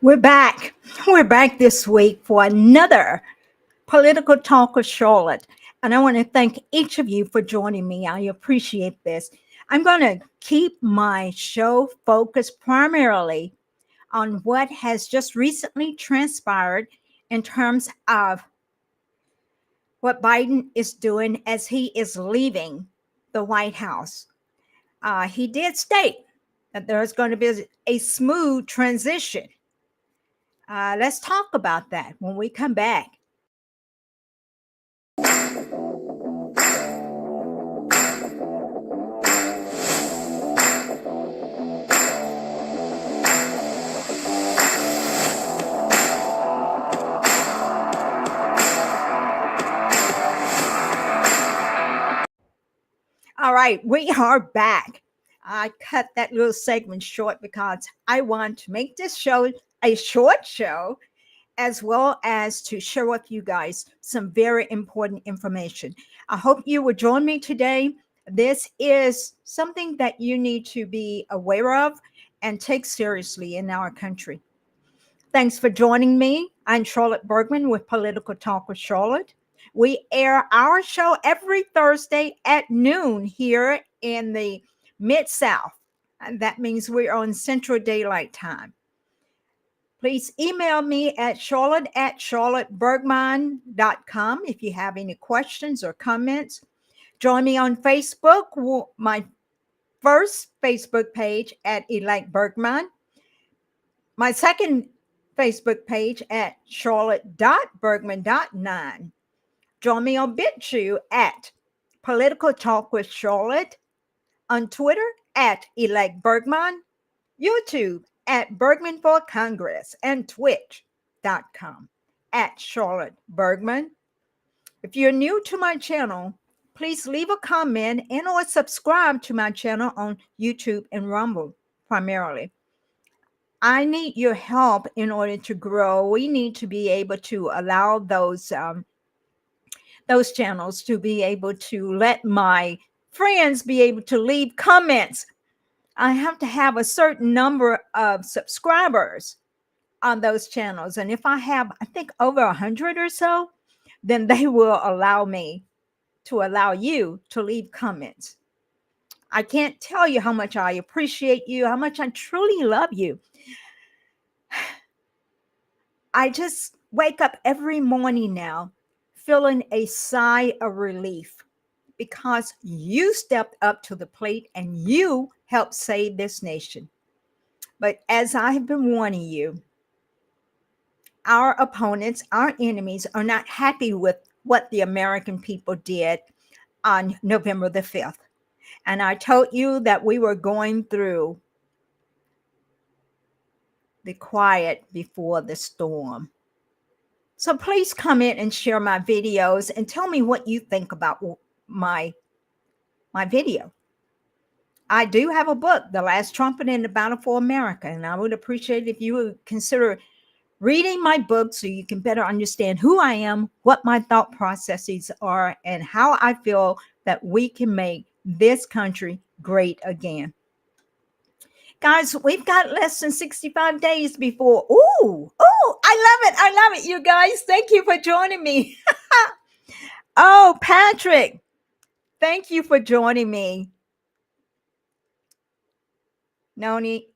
We're back. We're back this week for another political talk of Charlotte. And I want to thank each of you for joining me. I appreciate this. I'm going to keep my show focused primarily on what has just recently transpired in terms of what Biden is doing as he is leaving the White House. He did state that there's going to be a smooth transition. Let's talk about that when we come back. All right, we are back. I cut that little segment short because I want to make this show a short show, as well as to share with you guys some very important information. I hope you will join me today. This is something that you need to be aware of and take seriously in our country. Thanks for joining me. I'm Charlotte Bergman with Political Talk with Charlotte. We air our show every Thursday at noon here in the Mid-South. And that means we're on Central Daylight Time. Please email me at charlotte@charlottebergman.com if you have any questions or comments. Join me on Facebook, my first Facebook page at Elike Bergman. My second Facebook page at charlotte.bergman.9. Join me on Bitchute at Political Talk with Charlotte, on Twitter at Elect Bergman, YouTube at Bergman for Congress, and Twitch.com at Charlotte Bergman. If you're new to my channel, please leave a comment and or subscribe to my channel on YouTube and Rumble primarily. I need your help in order to grow. We need to be able to allow those channels to be able to let my friends be able to leave comments. I have to have a certain number of subscribers on those channels. And if I have, I think, over 100 or so, then they will allow me to allow you to leave comments. I can't tell you how much I appreciate you, how much I truly love you. I just wake up every morning now feeling a sigh of relief because you stepped up to the plate and you helped save this nation. But as I have been warning you, our opponents, our enemies are not happy with what the American people did on November the 5th. And I told you that we were going through the quiet before the storm. So please comment and share my videos and tell me what you think about my video. I do have a book, The Last Trumpet in the Battle for America, and I would appreciate if you would consider reading my book so you can better understand who I am, what my thought processes are, and how I feel that we can make this country great again. Guys, we've got less than 65 days before. Ooh, I love it. I love it, you guys. Thank you for joining me. Oh, Patrick, thank you for joining me. Noni,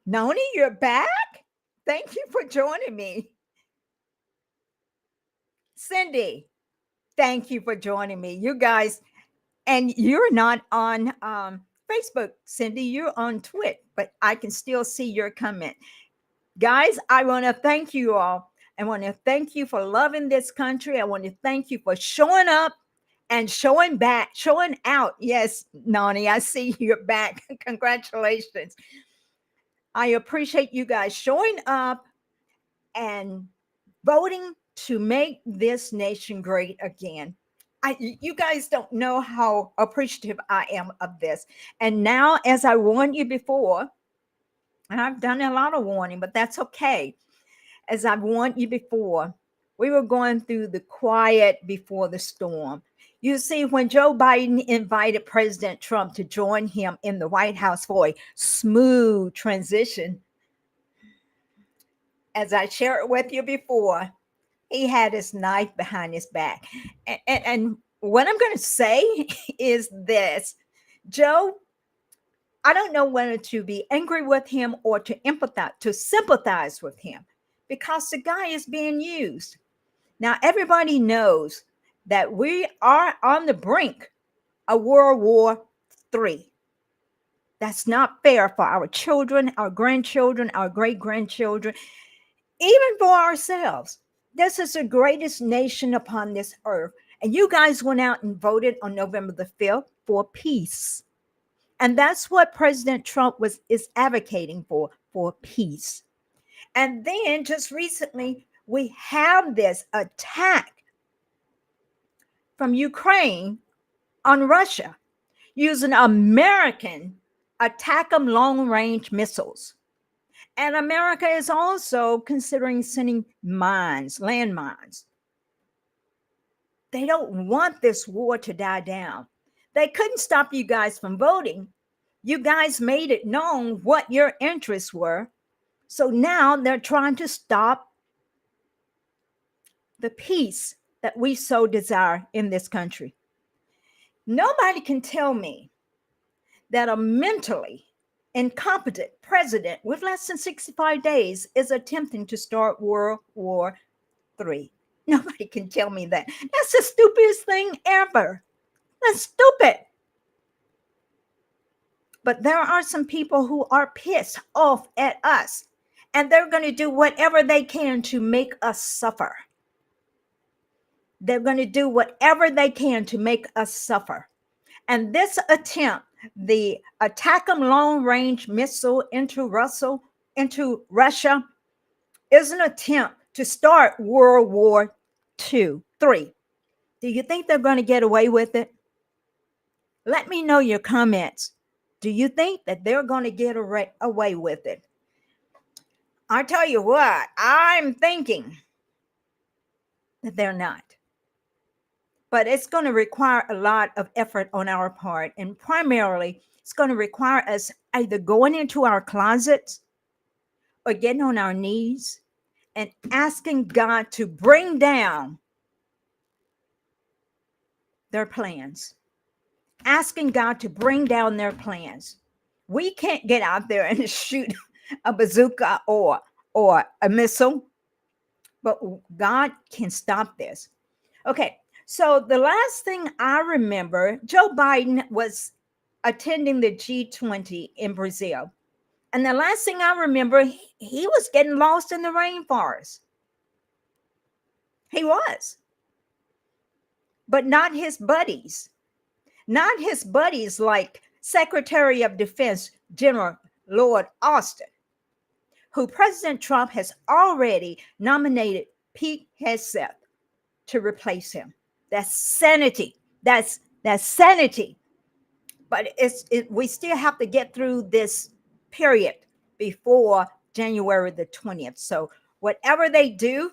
you're back? Thank you for joining me. Cindy, thank you for joining me. You guys, and you're not on Facebook, Cindy, you're on Twitch, but I can still see your comment. Guys, I want to thank you all. I want to thank you for loving this country. I want to thank you for showing up and showing back, showing out. Yes, Nani, I see you're back. Congratulations. I appreciate you guys showing up and voting to make this nation great again. You guys don't know how appreciative I am of this. And now, as I warned you before, and I've done a lot of warning, but that's okay. As I've warned you before, we were going through the quiet before the storm. You see, when Joe Biden invited President Trump to join him in the White House for a smooth transition, as I shared with you before, he had his knife behind his back. And what I'm going to say is this: Joe, I don't know whether to be angry with him or to empathize, to sympathize with him, because the guy is being used. Now, everybody knows that we are on the brink of World War III. That's not fair for our children, our grandchildren, our great grandchildren, even for ourselves. This is the greatest nation upon this earth. And you guys went out and voted on November the 5th for peace. And that's what President Trump is advocating for peace. And then just recently, we have this attack from Ukraine on Russia using American ATACMS long range missiles. And America is also considering sending mines, landmines. They don't want this war to die down. They couldn't stop you guys from voting. You guys made it known what your interests were. So now they're trying to stop the peace that we so desire in this country. Nobody can tell me that a mentally incompetent president with less than 65 days is attempting to start World War III. Nobody can tell me that. That's the stupidest thing ever. That's stupid. But there are some people who are pissed off at us, and they're going to do whatever they can to make us suffer. They're going to do whatever they can to make us suffer. And this attempt, the ATACMS long range missile into Russia, is an attempt to start World War III. Do you think they're going to get away with it? Let me know your comments. Do you think that they're going to get away with it? I tell you what, I'm thinking that they're not. But it's going to require a lot of effort on our part. And primarily, it's going to require us either going into our closets or getting on our knees and asking God to bring down their plans. Asking God to bring down their plans. We can't get out there and shoot a bazooka or a missile, but God can stop this. Okay, so the last thing I remember, Joe Biden was attending the G20 in Brazil. And the last thing I remember, he was getting lost in the rainforest. He was. But not his buddies. Not his buddies like Secretary of Defense General Lord Austin, who President Trump has already nominated Pete Hegseth to replace him. That's sanity. That's sanity. But we still have to get through this period before January the 20th. So whatever they do,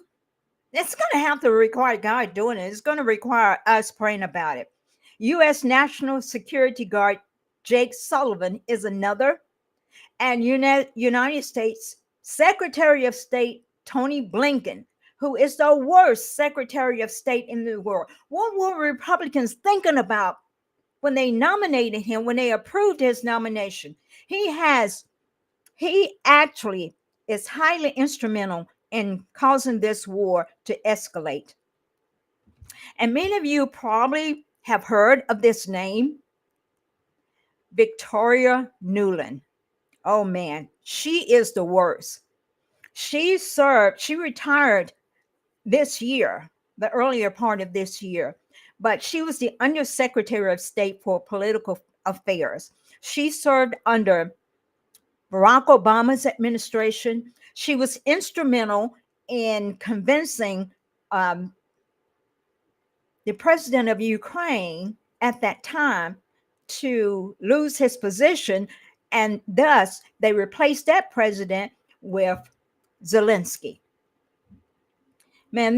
it's going to have to require God doing it. It's going to require us praying about it. U.S. National Security Guard Jake Sullivan is another. And United States Secretary of State Tony Blinken, who is the worst Secretary of State in the world. What were Republicans thinking about when they nominated him, when they approved his nomination? He actually is highly instrumental in causing this war to escalate. And many of you probably have heard of this name, Victoria Nuland. Oh man, she is the worst. She retired this year, the earlier part of this year, but she was the Undersecretary of State for Political Affairs. She served under Barack Obama's administration. She was instrumental in convincing the president of Ukraine at that time to lose his position, and thus they replaced that president with Zelensky. Man,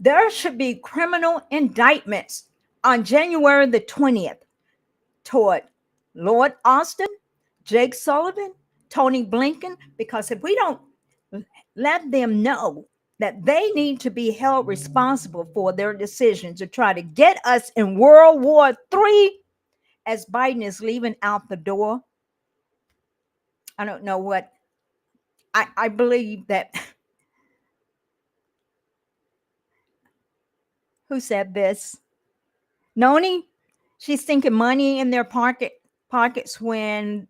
there should be criminal indictments on January the 20th toward Lord Austin, Jake Sullivan, Tony Blinken, because if we don't let them know that they need to be held responsible for their decision to try to get us in World War III as Biden is leaving out the door. I don't know what, I believe that, who said this? Noni, she's thinking money in their pockets when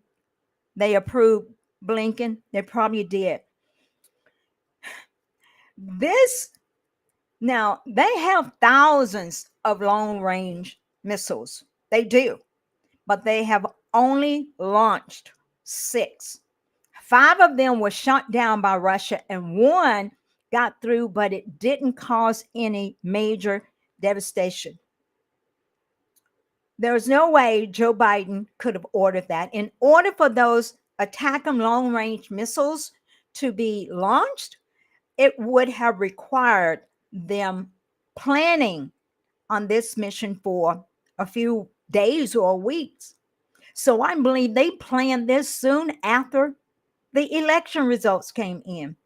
they approved Blinken. They probably did. This, now they have thousands of long range missiles. They do, but they have only launched 6. 5 of them were shot down by Russia, and 1 got through, but it didn't cause any major devastation. There's no way Joe Biden could have ordered that. In order for those ATACMS long-range missiles to be launched, it would have required them planning on this mission for a few days or weeks. So I believe they planned this soon after the election results came in.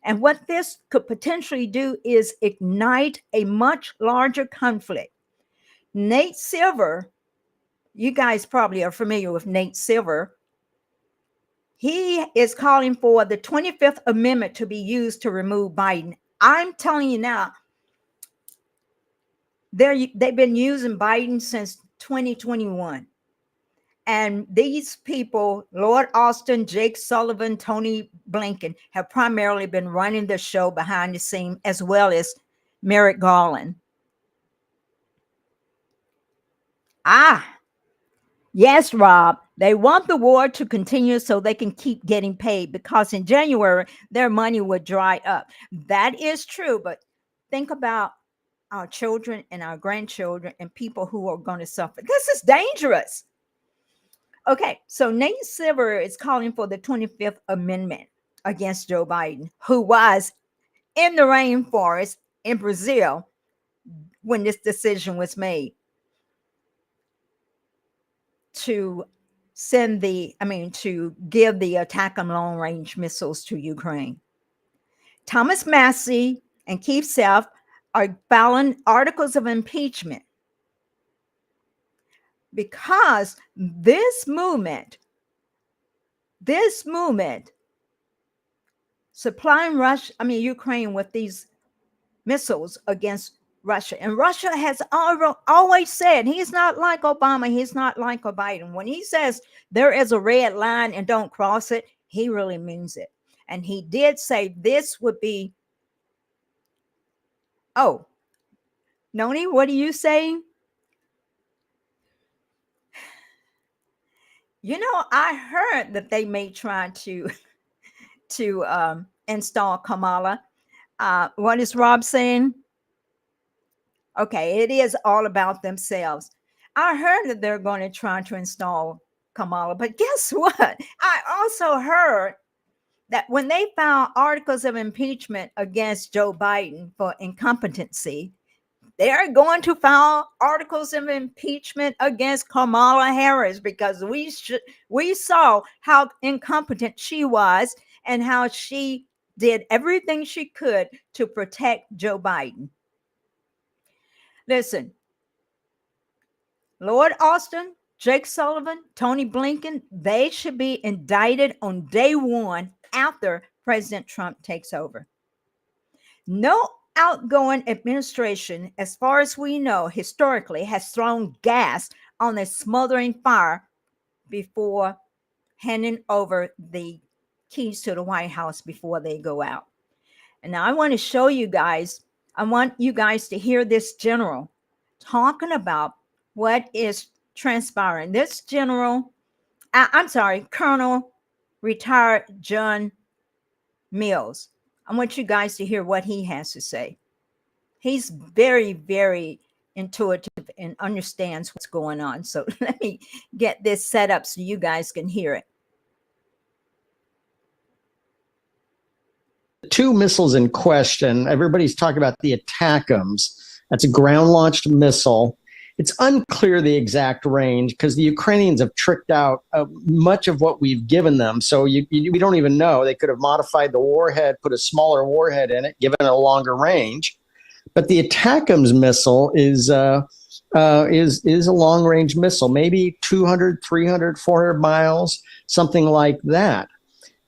And what this could potentially do is ignite a much larger conflict. Nate Silver, you guys probably are familiar with Nate Silver. He is calling for the 25th Amendment to be used to remove Biden. I'm telling you now, they've been using Biden since 2021. And these people, Lord Austin, Jake Sullivan, Tony Blinken, have primarily been running the show behind the scene, as well as Merrick Garland. Yes, Rob. They want the war to continue so they can keep getting paid, because in January, their money would dry up. That is true, but think about our children and our grandchildren and people who are going to suffer. This is dangerous. Okay, so Nate Silver is calling for the 25th Amendment against Joe Biden, who was in the rainforest in Brazil when this decision was made to give the ATACMS long-range missiles to Ukraine. Thomas Massie and Keith Self are filing articles of impeachment because this movement supplying Ukraine with these missiles against Russia. And Russia has always said he's not like Obama. He's not like Biden. When he says there is a red line and don't cross it, he really means it. And he did say this would be, oh, Noni, what are you saying? You know, I heard that they may try to install Kamala. What is Rob saying? Okay, it is all about themselves. I heard that they're going to try to install Kamala, but guess what? I also heard that when they filed articles of impeachment against Joe Biden for incompetency, they're going to file articles of impeachment against Kamala Harris, because we saw how incompetent she was and how she did everything she could to protect Joe Biden. Listen, Lord Austin, Jake Sullivan, Tony Blinken, they should be indicted on day 1 after President Trump takes over. No outgoing administration, as far as we know, historically, has thrown gas on a smoldering fire before handing over the keys to the White House before they go out. And now I want to show you guys, I want you guys to hear this general talking about what is transpiring. This general, Colonel retired John Mills. I want you guys to hear what he has to say. He's very, very intuitive and understands what's going on. So let me get this set up so you guys can hear it. 2 missiles in question. Everybody's talking about the ATACMS. That's a ground-launched missile. It's unclear the exact range because the Ukrainians have tricked out much of what we've given them. So we don't even know. They could have modified the warhead, put a smaller warhead in it, given it a longer range. But the ATACMS missile is a long range missile, maybe 200, 300, 400 miles, something like that.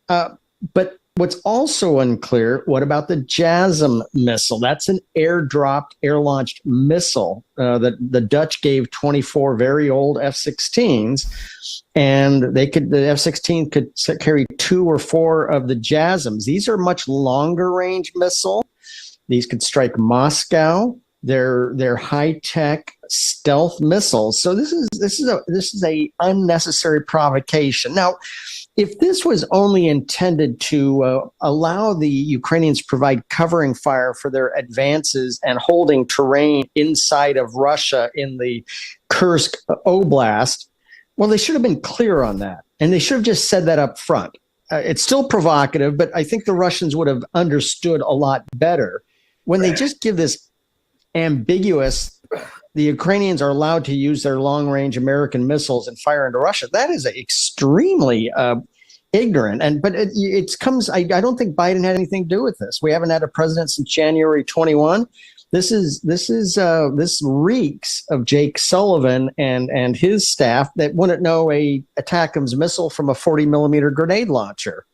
But what's also unclear, what about the JASSM missile? That's an airdropped, air-launched missile that the Dutch gave 24 very old F-16s, and the F-16 could carry 2 or 4 of the JASSMs. These are much longer range missile. These could strike Moscow. They're high-tech stealth missiles. So this is a unnecessary provocation. Now, if this was only intended to allow the Ukrainians to provide covering fire for their advances and holding terrain inside of Russia in the Kursk Oblast, well, they should have been clear on that. And they should have just said that up front. It's still provocative, but I think the Russians would have understood a lot better. When they just give this ambiguous, the Ukrainians are allowed to use their long-range American missiles and fire into Russia. That is extremely ignorant. But it comes. I don't think Biden had anything to do with this. We haven't had a president since January 21. This reeks of Jake Sullivan and his staff that wouldn't know a ATACMS missile from a 40 millimeter grenade launcher.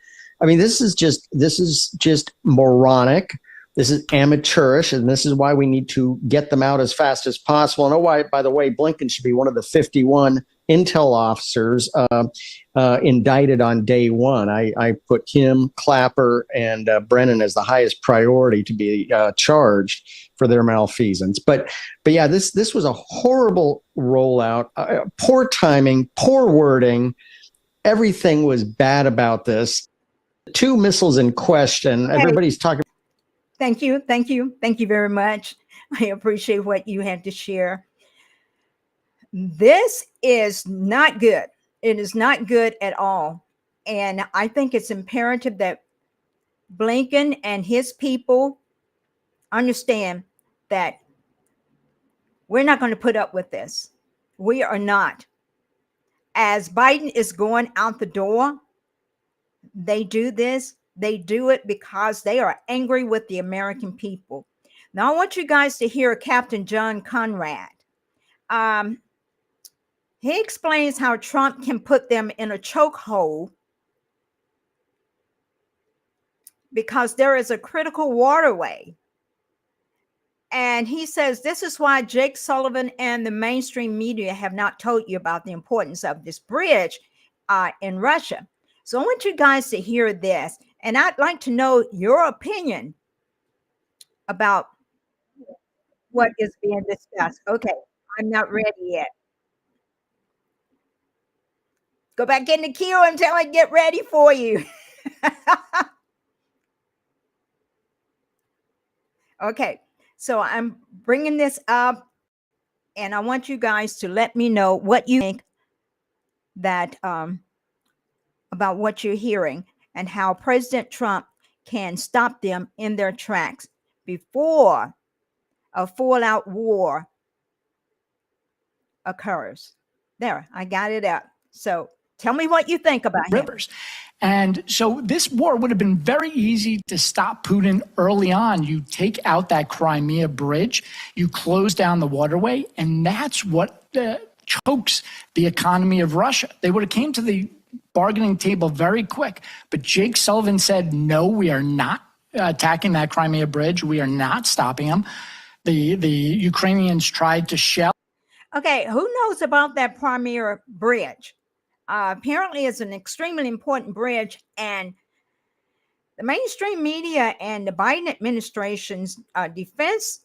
I mean, this is just moronic. This is amateurish, and this is why we need to get them out as fast as possible. And why, by the way, Blinken should be one of the 51 intel officers indicted on day one. I put him, Clapper, and Brennan as the highest priority to be charged for their malfeasance. But yeah, this was a horrible rollout, poor timing, poor wording. Everything was bad about this. The 2 missiles in question, everybody's talking. Thank you. Thank you. Thank you very much. I appreciate what you had to share. This is not good. It is not good at all. And I think it's imperative that Blinken and his people understand that we're not going to put up with this. We are not. As Biden is going out the door, they do this. They do it because they are angry with the American people. Now, I want you guys to hear Captain John Conrad. He explains how Trump can put them in a chokehold because there is a critical waterway. And he says this is why Jake Sullivan and the mainstream media have not told you about the importance of this bridge in Russia. So I want you guys to hear this. And I'd like to know your opinion about what is being discussed. Okay, I'm not ready yet. Go back in the queue until I get ready for you. Okay, so I'm bringing this up, and I want you guys to let me know what you think that about what you're hearing and how President Trump can stop them in their tracks before a full-out war occurs. There, I got it up. So tell me what you think about rivers. And so this war would have been very easy to stop Putin early on. You take out that Crimea bridge, you close down the waterway, and that's what chokes the economy of Russia. They would have came to the bargaining table very quick. But Jake Sullivan said, no, we are not attacking that Crimea bridge. We are not stopping them. The Ukrainians tried to shell. Okay, who knows about that Crimea bridge? Apparently, it's an extremely important bridge, and the mainstream media and the Biden administration's defense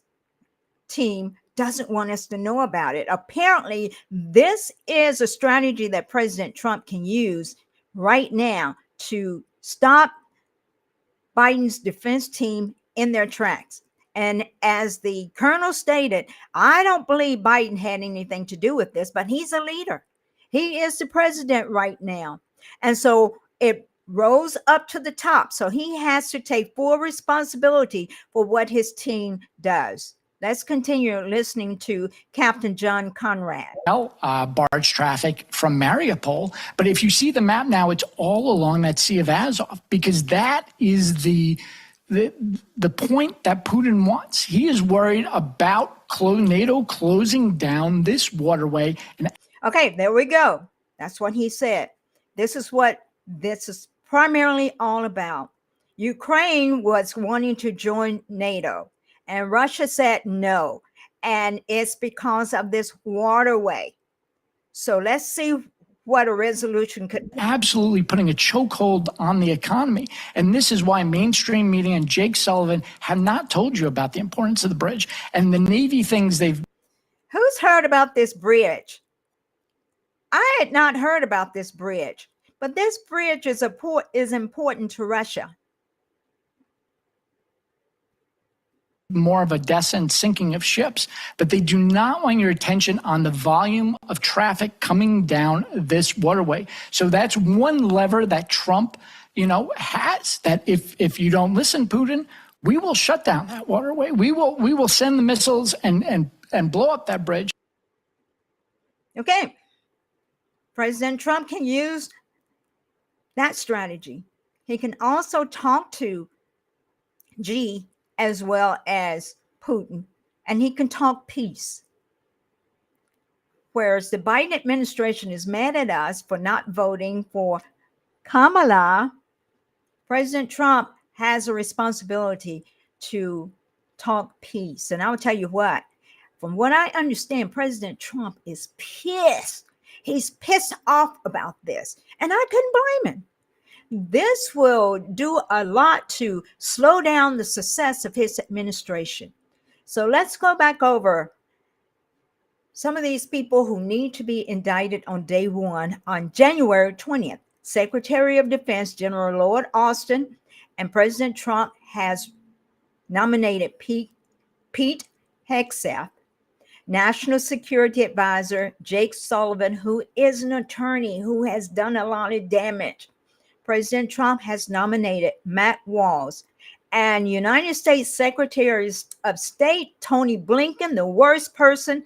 team doesn't want us to know about it. Apparently, this is a strategy that President Trump can use right now to stop Biden's defense team in their tracks. And as the colonel stated, I don't believe Biden had anything to do with this, but he's a leader. He is the president right now. And so it rose up to the top. So he has to take full responsibility for what his team does. Let's continue listening to Captain John Conrad. Barge traffic from Mariupol. But if you see the map now, it's all along that Sea of Azov, because that is the point that Putin wants. He is worried about NATO closing down this waterway. Okay, there we go. That's what he said. This is what this is primarily all about. Ukraine was wanting to join NATO, and Russia said no. And it's because of this waterway. So let's see what a resolution could be. Absolutely putting a chokehold on the economy. And this is why mainstream media and Jake Sullivan have not told you about the importance of the bridge and the Navy things they've. Who's heard about this bridge? I had not heard about this bridge, but this bridge is important to Russia. More of Odessa and sinking of ships, but they do not want your attention on the volume of traffic coming down this waterway. So that's one lever that Trump, has, that if you don't listen, Putin, we will shut down that waterway. We will send the missiles and blow up that bridge. Okay. President Trump can use that strategy. He can also talk to Xi as well as Putin, and he can talk peace. Whereas the Biden administration is mad at us for not voting for Kamala, President Trump has a responsibility to talk peace. And I'll tell you what, from what I understand, President Trump is pissed. He's pissed off about this, and I couldn't blame him. This will do a lot to slow down the success of his administration. So let's go back over some of these people who need to be indicted on day one on January 20th. Secretary of Defense General Lloyd Austin and President Trump has nominated Pete Hegseth, National Security Advisor Jake Sullivan, who is an attorney who has done a lot of damage. President Trump has nominated Matt Walls, and United States Secretary of State Tony Blinken, the worst person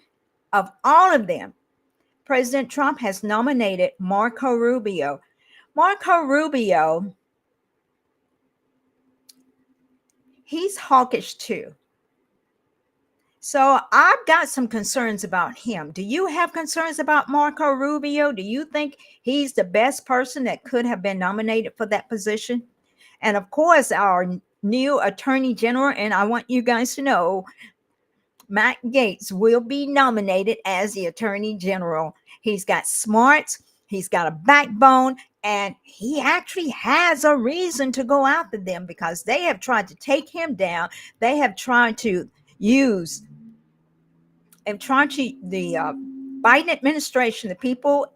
of all of them. President Trump has nominated Marco Rubio. Marco Rubio, he's hawkish too. So I've got some concerns about him. Do you have concerns about Marco Rubio? Do you think he's the best person that could have been nominated for that position? And of course, our new Attorney General, and I want you guys to know, Matt Gaetz will be nominated as the Attorney General. He's got smarts, he's got a backbone, and he actually has a reason to go after them because they have tried to take him down. They have tried to use the Biden administration, the people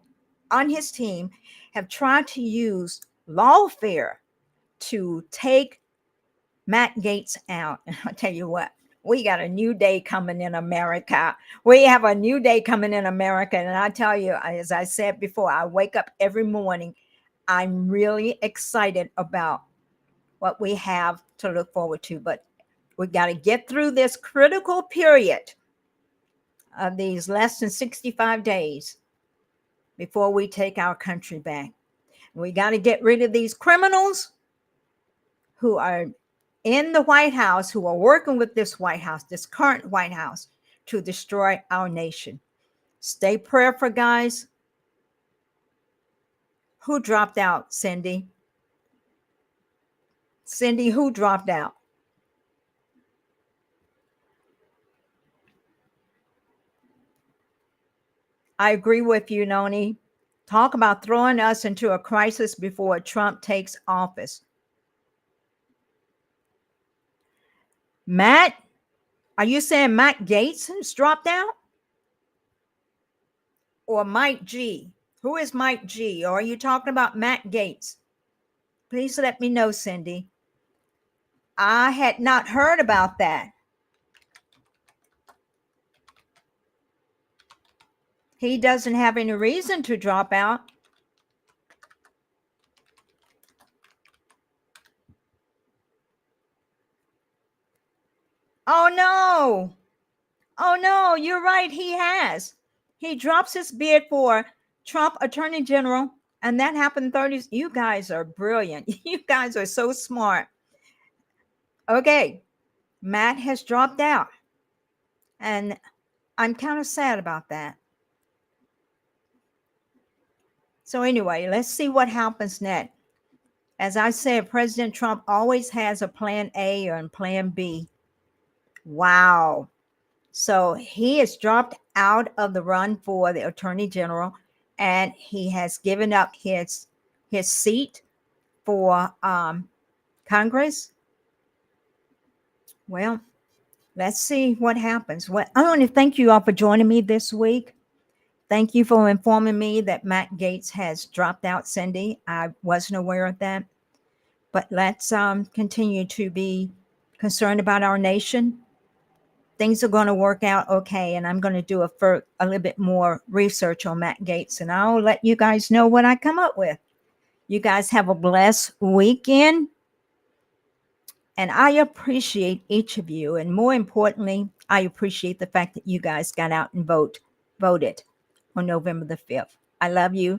on his team have tried to use lawfare to take Matt Gaetz out. And I'll tell you what, we got a new day coming in America. We have a new day coming in America. And I tell you, as I said before, I wake up every morning. I'm really excited about what we have to look forward to. But we got to get through this critical period of these less than 65 days before we take our country back. We got to get rid of these criminals who are in the White House, who are working with this White House, this current White House, to destroy our nation. Stay prayerful, guys. Who dropped out, Cindy? Cindy, who dropped out? I agree with you, Noni. Talk about throwing us into a crisis before Trump takes office. Matt, are you saying Matt Gaetz has dropped out? Or Mike G? Who is Mike G? Or are you talking about Matt Gaetz? Please let me know, Cindy. I had not heard about that. He doesn't have any reason to drop out. Oh, no. Oh no, you're right. He has. He drops his bid for Trump Attorney General, and that happened 30. You guys are brilliant. You guys are so smart. Okay, Matt has dropped out, and I'm kind of sad about that. So anyway, let's see what happens next. As I said, President Trump always has a plan A or a plan B. Wow. So he has dropped out of the run for the Attorney General, and he has given up his seat for Congress. Well, let's see what happens. I want to thank you all for joining me this week. Thank you for informing me that Matt Gaetz has dropped out, Cindy. I wasn't aware of that. But let's continue to be concerned about our nation. Things are going to work out okay, and I'm going to do a little bit more research on Matt Gaetz, and I'll let you guys know what I come up with. You guys have a blessed weekend, and I appreciate each of you, and more importantly, I appreciate the fact that you guys got out and voted on November the 5th. I love you.